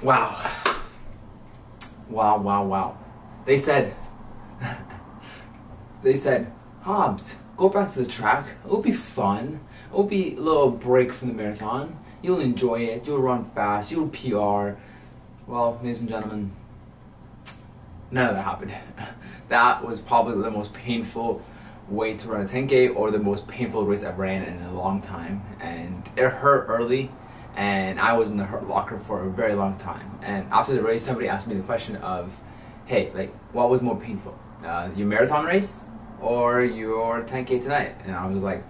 Wow. Wow, wow, wow. They said, Hobbs, go back to the track. It'll be fun. It'll be a little break from the marathon. You'll enjoy it. You'll run fast. You'll PR. Well, ladies and gentlemen, none of that happened. That was probably the most painful way to run a 10K or the most painful race I've ran in a long time. And it hurt early. And I was in the hurt locker for a very long time. And after the race, somebody asked me the question of, hey, like, what was more painful? Your marathon race or your 10K tonight? And I was like,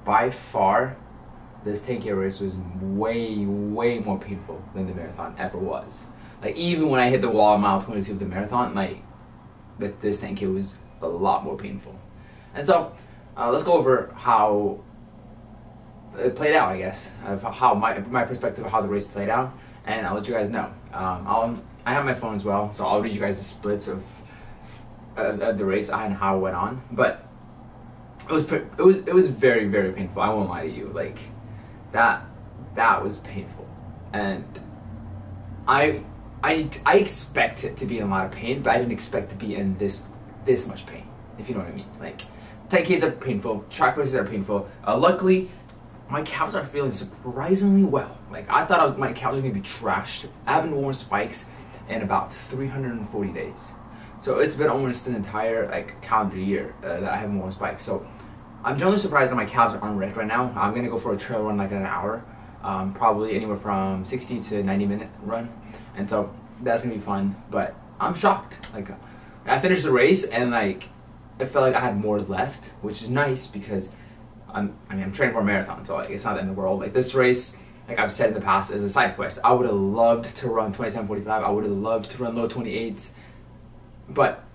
by far, this 10K race was way, way more painful than the marathon ever was. Like, even when I hit the wall at mile 22 of the marathon, like, but this 10K was a lot more painful. And so, let's go over how it played out, I guess, of how my perspective of how the race played out, and I'll let you guys know. I have my phone as well, so I'll read you guys the splits of the race and how it went on. But it was very, very painful. I won't lie to you. Like that was painful, and I expected to be in a lot of pain, but I didn't expect to be in this much pain. If you know what I mean. Like 10Ks are painful, track races are painful. Luckily, my calves are feeling surprisingly well. Like, I thought my calves were gonna be trashed. I haven't worn spikes in about 340 days. So it's been almost an entire calendar year that I haven't worn spikes. So I'm generally surprised that my calves aren't wrecked right now. I'm gonna go for a trail run in an hour. Probably anywhere from 60 to 90-minute run. And so that's gonna be fun, but I'm shocked. Like, I finished the race and it felt like I had more left, which is nice because I'm training for a marathon, so it's not the end of the world. Like, this race, like I've said in the past, is a side quest. I would have loved to run 27:45. I would have loved to run low 28s, but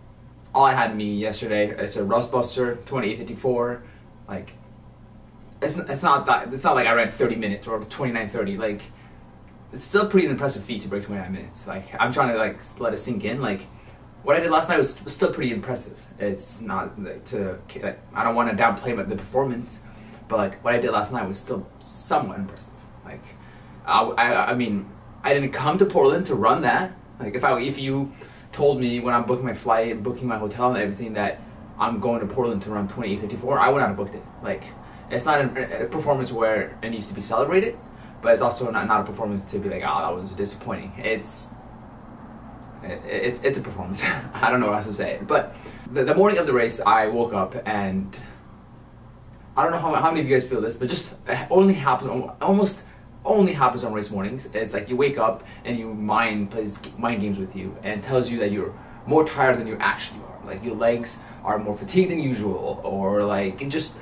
all I had in me yesterday, it's a Rust Buster 28:54. Like, it's not like I ran 30 minutes or 29:30. Like, it's still pretty impressive feat to break 29 minutes. Like, I'm trying to let it sink in. Like, what I did last night was still pretty impressive. It's not I don't want to downplay the performance, but what I did last night was still somewhat impressive. Like, I mean, I didn't come to Portland to run that. Like, if you told me when I'm booking my flight, booking my hotel and everything that I'm going to Portland to run 28:54, I would not have booked it. Like, it's not a performance where it needs to be celebrated, but it's also not a performance to be like, oh, that was disappointing. It's a performance. I don't know what else to say. But the morning of the race, I woke up and I don't know how many of you guys feel this, but just almost only happens on race mornings. It's like you wake up and your mind plays mind games with you and tells you that you're more tired than you actually are. Like, your legs are more fatigued than usual, or like it's just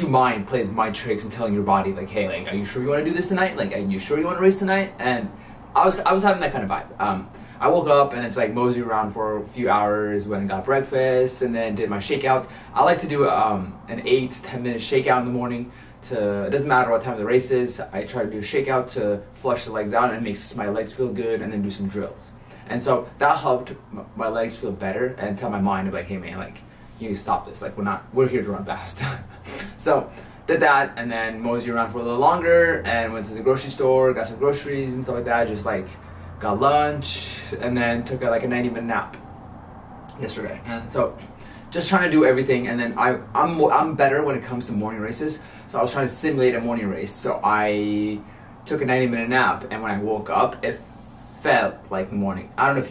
your mind plays mind tricks and telling your body like, hey, like, are you sure you want to do this tonight? Like, are you sure you want to race tonight? And I was having that kind of vibe. I woke up and it's like mosey around for a few hours, went and got breakfast, and then did my shakeout. I like to do an 8 to 10 minute shakeout in the morning. It doesn't matter what time the race is. I try to do a shakeout to flush the legs out, and it makes my legs feel good, and then do some drills. And so that helped my legs feel better and tell my mind like, hey man, like, you need to stop this. Like, we're here to run fast. So did that, and then mosey around for a little longer, and went to the grocery store, got some groceries and stuff like that. Just got lunch, and then took a 90-minute nap yesterday. And so just trying to do everything, and then I'm better when it comes to morning races, so I was trying to simulate a morning race. So I took a 90-minute nap, and when I woke up, it felt like the morning. I don't know if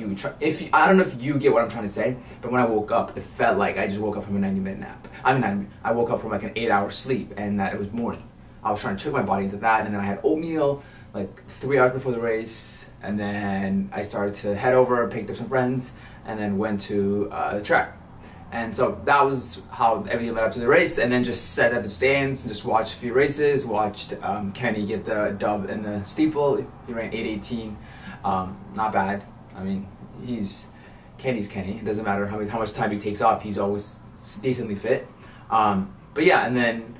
you get what I'm trying to say, but when I woke up, it felt like I just woke up from a 90-minute nap. I woke up from an 8-hour sleep, and that it was morning. I was trying to trick my body into that, and then I had oatmeal 3 hours before the race. And then I started to head over, picked up some friends, and then went to the track. And so that was how everything led up to the race, and then just sat at the stands and just watched a few races, watched Kenny get the dub in the steeple. He ran 8:18, not bad. I mean, Kenny's Kenny. It doesn't matter how much time he takes off, he's always decently fit. But yeah, and then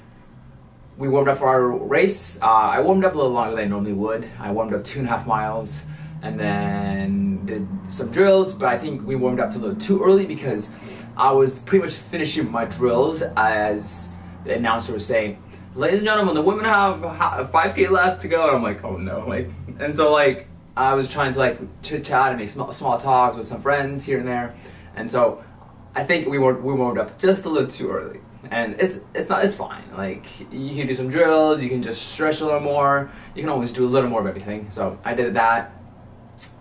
we warmed up for our race. I warmed up a little longer than I normally would. I warmed up 2.5 miles. And then did some drills, but I think we warmed up a little too early because I was pretty much finishing my drills as the announcer was saying, ladies and gentlemen, the women have a 5K left to go. And I'm like, oh no. And so I was trying to like chit chat and make small talks with some friends here and there, and so I think we warmed up just a little too early. And it's fine. Like, you can do some drills, you can just stretch a little more, you can always do a little more of everything. So I did that,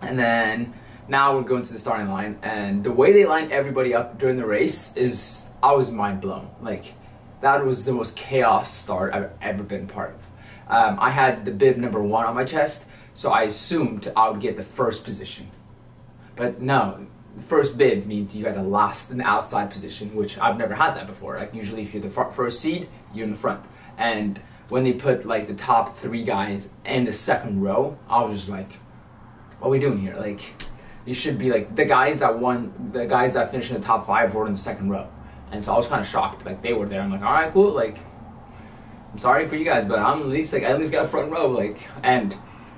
and then now we're going to the starting line, and the way they lined everybody up during the race is, I was mind blown. Like, that was the most chaos start I've ever been part of. I had the bib number 1 on my chest, so I assumed I would get the first position, but no. The first bib means you got the last and outside position, which I've never had that before. Like, usually if you're the first seed, you're in the front. And when they put like the top 3 guys in the second row, I was just like, what are we doing here? Like, you should be like, the guys that finished in the top 5 were in the second row. And so I was kind of shocked, like they were there. I'm like, all right, cool. Like, I'm sorry for you guys, but I'm at least got front row. Like, and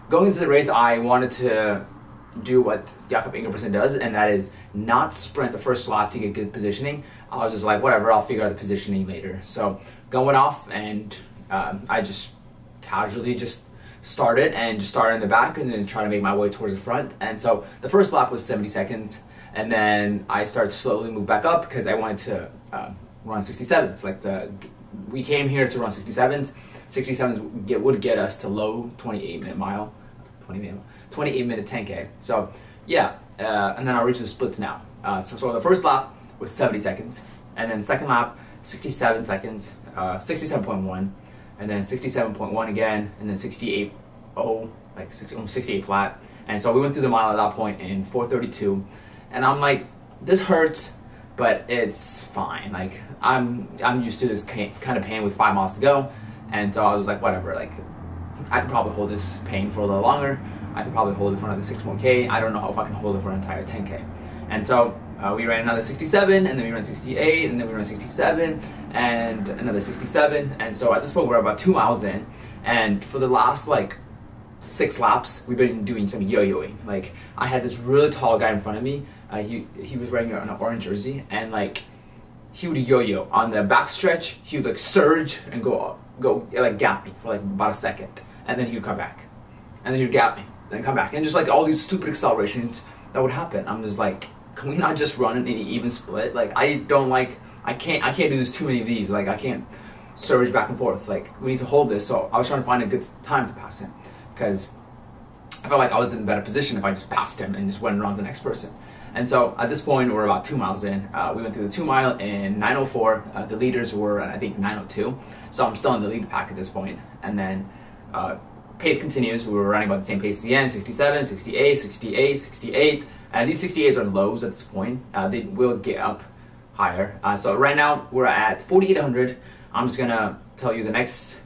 going into the race, I wanted to do what Jakob Ingebrigtsen does, and that is not sprint the first lap to get good positioning. I was just like, whatever, I'll figure out the positioning later. So going off, and I just casually started in the back and then try to make my way towards the front. And so the first lap was 70 seconds, and then I started slowly move back up because I wanted to run 67s. Like, we came here to run 67s. 67s would get us to low 28-minute mile, 28-minute 10K. So yeah, and then I'll reach the splits now. So the first lap was 70 seconds, and then second lap 67 seconds, 67.1, and then 67.1 again, and then 68.0, like 68 flat. And so we went through the mile at that point in 4:32, and I'm like, this hurts, but it's fine. Like, I'm used to this kind of pain with 5 miles to go, and so I was like, whatever. Like, I could probably hold this pain for a little longer. I could probably hold it for another 6 more K. I don't know if I can hold it for an entire 10K. And so we ran another 67, and then we ran 68, and then we ran 67, and another 67. And so at this point, we're about 2 miles in, and for the last like 6 laps, we've been doing some yo-yoing. Like, I had this really tall guy in front of me. He was wearing an orange jersey, and like, he would yo-yo on the back stretch. He would like surge and go like gap me for like about a second, and then he would come back, and then he would gap me, then come back, and just like all these stupid accelerations that would happen. I'm just like, can we not just run an even split? Like, I can't do this too many of these. Like, I can't surge back and forth. Like, we need to hold this. So I was trying to find a good time to pass him, because I felt like I was in a better position if I just passed him and just went around the next person. And so at this point, we're about 2 miles in. We went through the 2 mile in 9:04. The leaders were, I think, 9:02. So I'm still in the lead pack at this point. And then pace continues. We were running about the same pace at the end, 67, 68, 68, 68. And these 68s are lows at this point. They will get up higher. So right now, we're at 4,800. I'm just going to tell you the next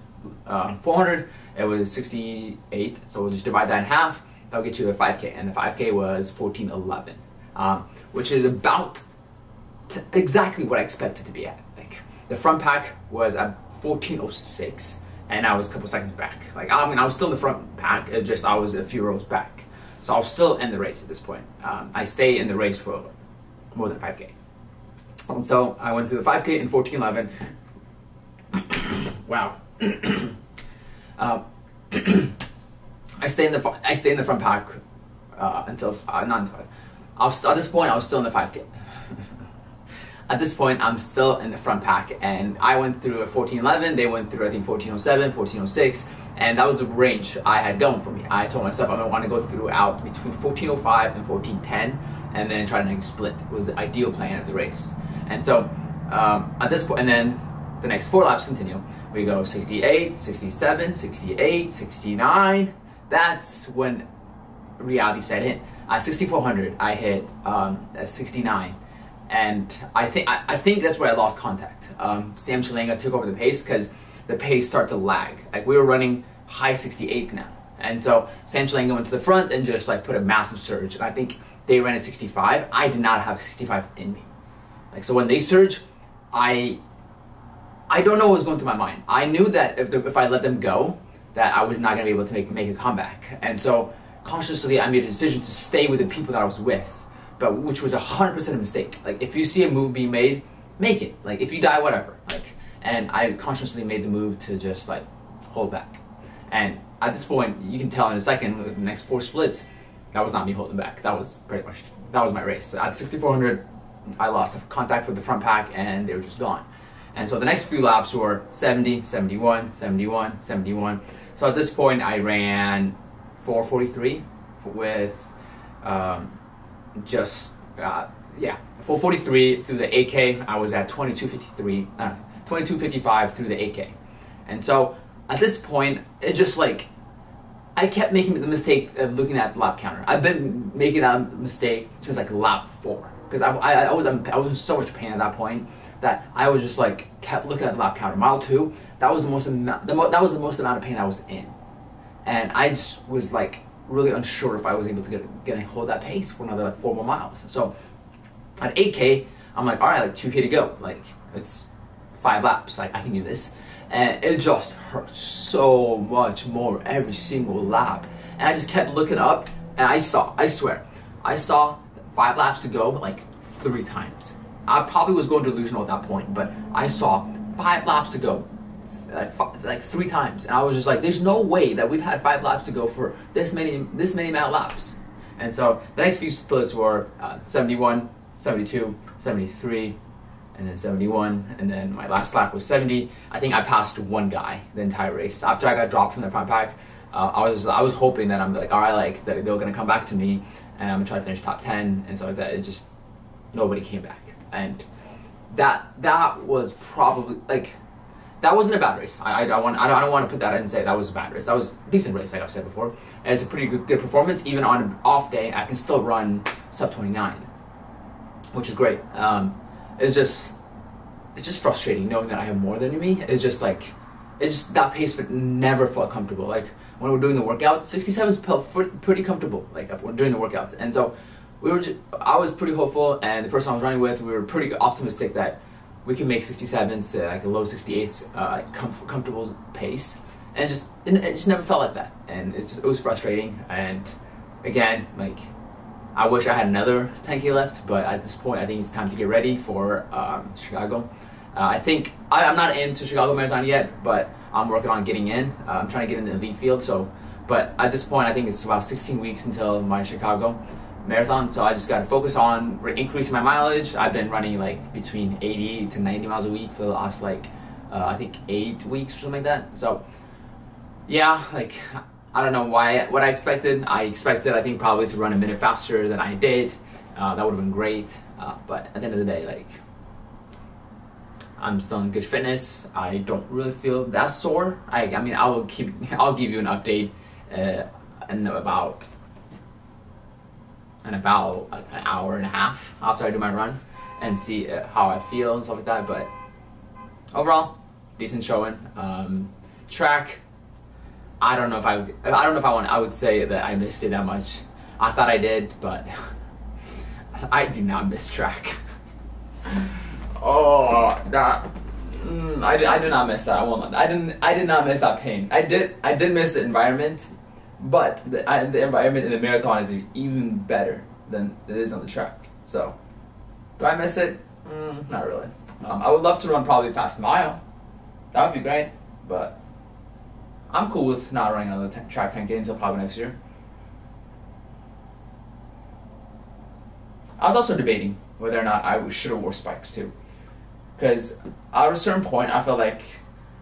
400. It was 68. So we'll just divide that in half. That'll get you a 5K. And the 5K was 14:11. Which is about exactly what I expected to be at. Like, the front pack was at 14:06, and I was a couple seconds back. Like, I mean, I was still in the front pack, just I was a few rows back. So I was still in the race at this point. I stayed in the race for more than 5K. And so I went through the 5K in 14:11. Wow. I stayed in the front pack until at this point, I was still in the 5K. At this point, I'm still in the front pack, and I went through a 14:11. They went through, I think, 14:07, 14:06, and that was the range I had going for me. I told myself I want to go throughout between 14:05 and 14:10, and then try to make a split. It was the ideal plan of the race. And so at this point, and then the next 4 laps continue. We go 68, 67, 68, 69. That's when reality set in. At 6,400, I hit 69, and I think that's where I lost contact. Sam Chalenga took over the pace because the pace started to lag. Like, we were running high 68s now, and so Sam Chalenga went to the front and just like put a massive surge. And I think they ran at 65. I did not have 65 in me. Like, so when they surged, I don't know what was going through my mind. I knew that if I let them go, that I was not going to be able to make a comeback, and so consciously, I made a decision to stay with the people that I was with, but which was 100% a mistake. Like, if you see a move being made, make it. Like, if you die, whatever. Like, and I consciously made the move to just like hold back. And at this point, you can tell in a second, with the next 4 splits, that was not me holding back. That was my race. At 6,400, I lost contact with the front pack and they were just gone. And so the next few laps were 70, 71, 71, 71. So at this point, I ran 4:43 with 4:43 through the 8K. I was at 22:55 through the 8K. And so at this point, it just like, I kept making the mistake of looking at the lap counter. I've been making that mistake since like lap 4, because I was in so much pain at that point that I was just like kept looking at the lap counter. Mile 2, that was the most amount of pain I was in, and I just was like really unsure if I was able to hold that pace for another like 4 more miles. So at 8K, I'm like, all right, like 2K to go. Like it's 5 laps. Like I can do this. And it just hurt so much more every single lap. And I just kept looking up, and I swear, I saw 5 laps to go like 3 times. I probably was going delusional at that point, but I saw 5 laps to go like 3 times. And I was just like, there's no way that we've had 5 laps to go for this many amount of laps. And so the next few splits were 71, 72, 73, and then 71, and then my last lap was 70. I think I passed one guy the entire race. After I got dropped from the front pack, I was hoping that I'm like, all right, like that they're gonna come back to me, and I'm gonna try to finish top 10 and stuff like that. It just, nobody came back, and that was probably like, that wasn't a bad race. I don't want to put that in and say that was a bad race. That was a decent race, like I've said before, and it's a pretty good performance. Even on an off day, I can still run sub 29, which is great. It's just frustrating knowing that I have more than me. It's just that pace never felt comfortable. Like when we're doing the workout, 67s felt pretty comfortable. Like when doing the workouts, and so I was pretty hopeful, and the person I was running with, we were pretty optimistic that we could make 67s to like a low 68s comfortable pace, and it just never felt like that, and it was frustrating. And again, like, I wish I had another 10K left, but at this point, I think it's time to get ready for Chicago. I think I'm not into Chicago Marathon yet, but I'm working on getting in. I'm trying to get in the elite field. But at this point, I think it's about 16 weeks until my Chicago Marathon. So I just got to focus on increasing my mileage. I've been running like between 80 to 90 miles a week for the last I think 8 weeks or something like that. So yeah, like, I don't know what I expected. I think probably to run a minute faster than I did. That would have been great. But at the end of the day, like, I'm still in good fitness. I don't really feel that sore. I mean, I'll give you an update in about an hour and a half after I do my run and see how I feel and stuff like that. But overall, decent showing. Track, I don't know if I would say that I missed it that much. I thought I did, but I do not miss track. Oh, I do not miss that. I did not miss that pain. I did miss the environment, but the environment in the marathon is even better than it is on the track. So, do I miss it? Not really. I would love to run probably a fast mile. That would be great, but I'm cool with not running on the track 10K until probably next year. I was also debating whether or not I should have wore spikes too, because at a certain point I felt like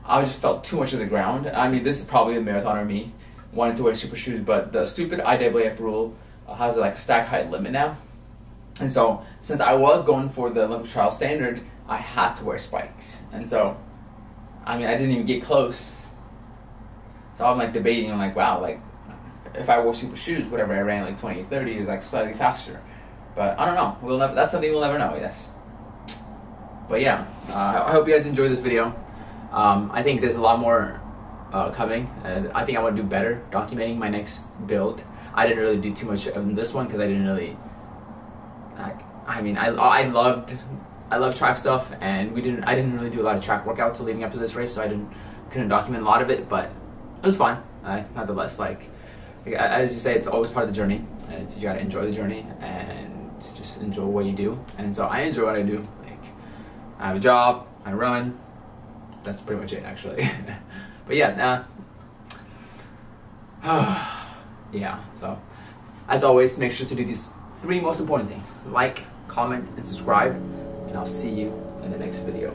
I just felt too much of the ground. I mean, this is probably a marathoner me wanting to wear super shoes, but the stupid IAAF rule has like a stack height limit now, and so since I was going for the Olympic trial standard, I had to wear spikes, and so I mean, I didn't even get close. So I'm like debating, I'm like, wow, like if I wore super shoes, whatever I ran like 20, 30 is like slightly faster. But I don't know. That's something we'll never know, I guess. But yeah, I hope you guys enjoyed this video. I think there's a lot more coming. I think I want to do better documenting my next build. I didn't really do too much of this one because I didn't really. I mean, I love track stuff, and I didn't really do a lot of track workouts leading up to this race, so I couldn't document a lot of it, but it was fun. Nonetheless, like as you say, it's always part of the journey, and you gotta enjoy the journey and just enjoy what you do. And so I enjoy what I do. Like, I have a job, I run. That's pretty much it, actually. But yeah, yeah. So As always, make sure to do these 3 most important things: like, comment, and subscribe. And I'll see you in the next video.